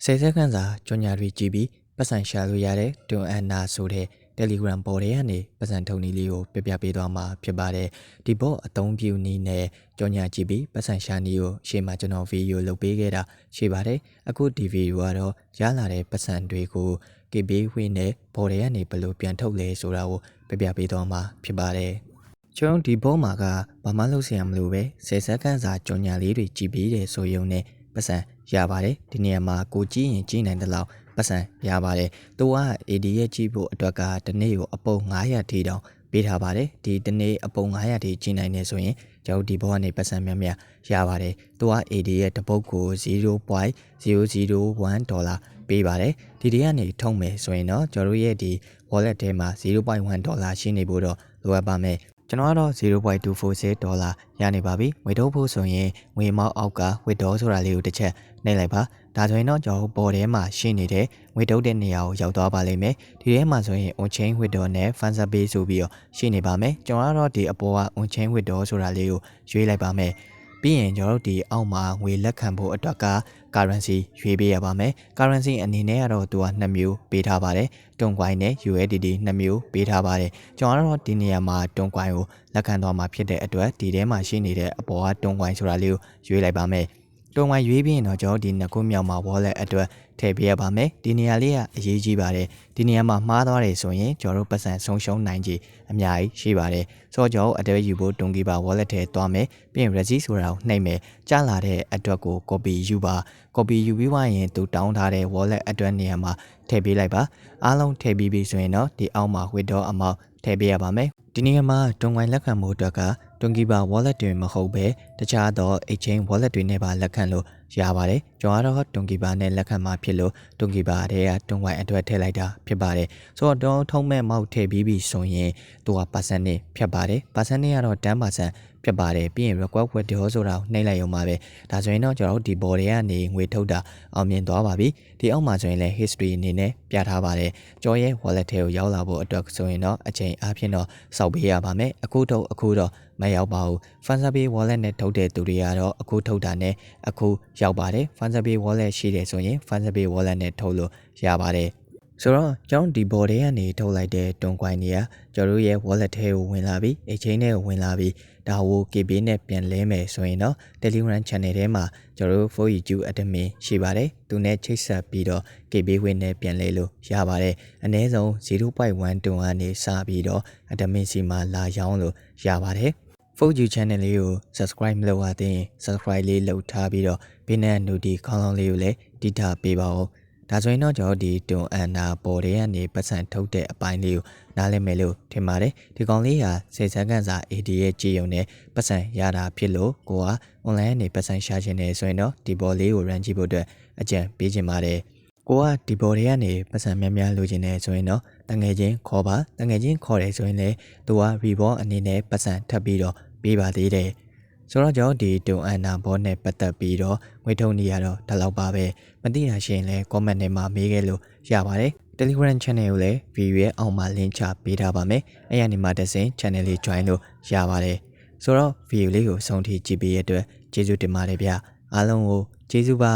10 စက္ကန့်စာကြော်ညာတွေကြည့်ပြီးပတ်စံရှာလို့ရတဲ့တွန်အန်နာဆိုတဲ့ Telegram ပေါ်ထဲကနေပတ်စံထုတ်နည်းလေးကိုပြပြပေးသွားမှာဖြစ်ပါတယ်ဒီဘော့အသုံးပြုနည်းနဲ့ကြော်ညာကြည့်ပြီးပတ်စံရှာနည်းကိုရှေ့မှာကျွန်တော်ဗီဒီယိုလုပ်ပေးခဲ့တာရှိပါတယ်အခုဒီဗီဒီယိုကတော့ရလာတဲ့ပတ်စံတွေကို KB ဝင်းနဲ့ပေါ်ထဲကနေဘယ်လိုပြန်ထုတ်လဲဆိုတာကိုပြပြပေးသွားမှာဖြစ်ပါတယ်ကျွန်တော်ဒီဘော့မှာကဘာမှလုပ်စရာမလိုပဲ10 စက္ကန့်စာကြော်ညာလေးတွေကြည့်ပြီးတယ်ဆိုရုံနဲ့ပတ်စံရပါတယ်ဒီနေရာမှာကိုကြည့်ရင်ကြည့်နိုင်တဲ့လောက်ပတ်စံရပါတယ်သူက AD ရဲ့ကြည့်ဖို့အတွက်ကတနေ့ကိုအပုံ900ထိတောင်ပေးထားပါတယ်ဒီတနေ့အပုံ900ထိကြည့်နိုင်နေဆိုရင်ကျွန်တော်ဒီဘောကနေပတ်စံများများရပါတယ်သူက AD ရဲ့တပုတ်ကို 0.001 ဒေါ်လာပေးပါတယ်ဒီတည်းကနေထုံးမယ်ဆိုရင်တော့ကျွန်တော်ရဲ့ဒီ wallet ထဲမှာ 0.1 ဒေါ်လာရှိနေဖို့တော့လိုအပ်ပါမယ်ကျွန်တော်ကတော့ 0.246 ဒေါ်လာရနေပါပြီငွေထုတ်ဖို့ဆိုရင်ငွေမောက်အောက်က withdraw ဆိုတာလေးကိုတစ်ချက်နှိပ်လိုက်ပါဒါဆိုရင်တော့ကျွန်တော်ပေါ်ထဲမှာရှိနေတဲ့ငွေထုတ်တဲ့နေရာကိုရောက်သွားပါလိမ့်မယ်ဒီထဲမှာဆိုရင် on-chain withdraw နဲ့ funds pay ဆိုပြီးတော့ရှိနေပါမယ်ကျွန်တော်ကတော့ဒီအပေါ်က on-chain withdraw ဆိုတာလေးကိုရွေးလိုက်ပါမယ်ပြီးရင်ကျွန်တော်တို့ဒီအောက်မှာငွေလက်ခံဖို့အတွက်က currency ရွေးပေးရပါမယ် currency အနေနဲ့ကတော့သူက2မျိုးပေးထားပါတယ်တွန်ကွိုင်းနဲ့ USDT 2မျိုးပေးထားပါတယ်ကျွန်တော်ကတော့ဒီနေရာမှာတွန်ကွိုင်းကိုလက်ခံသွားမှာဖြစ်တဲ့အတွက်ဒီထဲမှာရှိနေတဲ့အပေါ်ကတွန်ကွိုင်းဆိုတာလေးကိုရွေးလိုက်ပါမယ်တွန်ကွိုင်းရွေးပြီးရင်တော့ကျွန်တော်ဒီနှစ်ခုမြောက်မှာ wallet အတွက်ထည့်ပေးရပါမယ်ဒီနေရာလေးကအရေးကြီးပါတယ်ဒီနေရာမှာမှားသွားတယ်ဆိုရင်ကျွန်တော်တို့ပတ်စံဆုံးရှုံးနိုင်ခြေအများကြီးရှိပါတယ်ဆိုတော့ကျွန်တော်အတဲယူဖို့တွန်ကီပါ wallet ထဲသွားမယ်ပြီးရင် receipt ဆိုတာကိုနှိပ်မယ်ကြားလာတဲ့အတွက်ကို copy ယူပါ copy ယူပြီးွားရင်သူတောင်းထားတဲ့ wallet အတွက်နေရာမှာထည့်ပေးလိုက်ပါအားလုံးထည့်ပြီးပြီဆိုရင်တော့ဒီအောက်မှာ withdraw amount ထည့်ပေးရပါမယ်ဒီနေရာမှာတွန်ကွိုင်းလက်ခံမှုအတွက်ကတွန်ကီပါ wallet တွေမဟုတ်ပဲတခြားသော exchange wallet တွေနဲ့ပါလက်ခံလို့ရပါတယ်ကျွန်တော်ကတော့တွန်ကီပါနဲ့လက်ခံမှာဖြစ်လို့တွန်ကီပါထဲကတွန်ကွိုင်းအတွက်ထည့်လိုက်တာဖြစ်ပါတယ်ဆိုတော့ထုံးမဲ့မောက်ထည့်ပြီးပြီဆိုရင်သူက percentage ဖြတ်ပါတယ် percentage ကတော့ 10% ဖြစ်ပါတယ်ပြီးရင် request withdraw ဆိုတာကိုနှိပ်လိုက်ရုံပါပဲဒါဆိုရင်တော့ကျွန်တော်တို့ဒီ board တွေကနေငွေထုတ်တာအောင်မြင်သွားပါပြီဒီအောက်မှာဆိုရင်လည်း history အနေနဲ့ပြထားပါတယ်ကျော်ရဲ့ wallet ထဲကိုရောက်လာဖို့အတွက်ဆိုရင်တော့အချိန်အားဖြင့်တော့စောက်ပေးရပါမယ်အခုတော့မရောက်ပါဘူး Fundsabay wallet နဲ့ထုတ်တဲ့သူတွေကတော့အခုထုတ်တာနဲ့အခုရောက်ပါတယ် Fundsabay wallet ရှိတယ်ဆိုရင် Fundsabay wallet နဲ့ထုတ်လို့ရပါတယ်ဆိုတော့ကျွန်တော်ဒီ board တွေကနေထုတ်လိုက်တဲ့တွန်ကွိုင်းတွေကကျွန်တော်ရဲ့ wallet ထဲကိုဝင်လာပြီး exchange ထဲကိုဝင်လာပြီးဒါကို KB နဲ့ပြန်လဲမယ်ဆိုရင်တော့ Telegram channel ထဲမှာကျွန်တော်တို့ 4U admin ရှိပါတယ်သူနဲ့ချိတ်ဆက်ပြီးတော့ KB ဝင်နဲ့ပြန်လဲလို့ရပါတယ်အနည်းဆုံး 0.1 တွန်ကနေစပြီးတော့ admin စီမှာလာရောင်းလို့ရပါတယ်4U channel လေးကို subscribe မလုပ်ရသေးရင် subscribe လေးလုပ်ထားပြီးတော့ဘေးနဲ့ notification ခေါင်းလောင်းလေးကိုလည်းတိထားပေးပါဦးဒါဆိုရင်တော့ကျွန်တော်ဒီတွန်အန်နာပေါ်ထဲကနေပတ်စံထုတ်တဲ့အပိုင်းလေးကိုနားလည်မယ်လို့ထင်ပါတယ်ဒီကောင်လေးဟာ10 စက္ကန့်စာ AD ရဲ့ကြည်ုံနဲ့ပတ်စံရတာဖြစ်လို့ကိုက online ကနေပတ်စံရှာချင်တယ်ဆိုရင်တော့ဒီဘော်လေးကို run ကြည့်ဖို့အတွက်အကြံပေးချင်ပါတယ်ကိုကဒီဘော်တွေကနေပတ်စံများများလိုချင်တယ်ဆိုရင်တော့တငယ်ချင်းခေါ်ပါတငယ်ချင်းခေါ်တယ်ဆိုရင်လည်းသူက reward အနေနဲ့ပတ်စံထပ်ပြီးတော့ပေးပါသေးတယ်ဆိုတော့ကျွန်တော်ဒီတွန်အန်နာဘောနဲ့ပတ်သက်ပြီးတော့ငွေထုတ်နေရတော့ဒီလောက်ပါပဲမသိတာရှိရင်လည်း comment ထဲမှာမေးခဲ့လို့ရပါတယ် Telegram channel ကိုလည်း video ရဲ့အောက်မှာ link ချပေးထားပါမယ်အဲ့ရနေမှာတစ်စင် channel လေး join လို့ရပါတယ်ဆိုတော့ video လေးကိုဆုံးထိကြည့်ပေးရတဲ့အတွက်ကျေးဇူးတင်ပါတယ်ဗျအားလုံးကိုကျေးဇူးပါ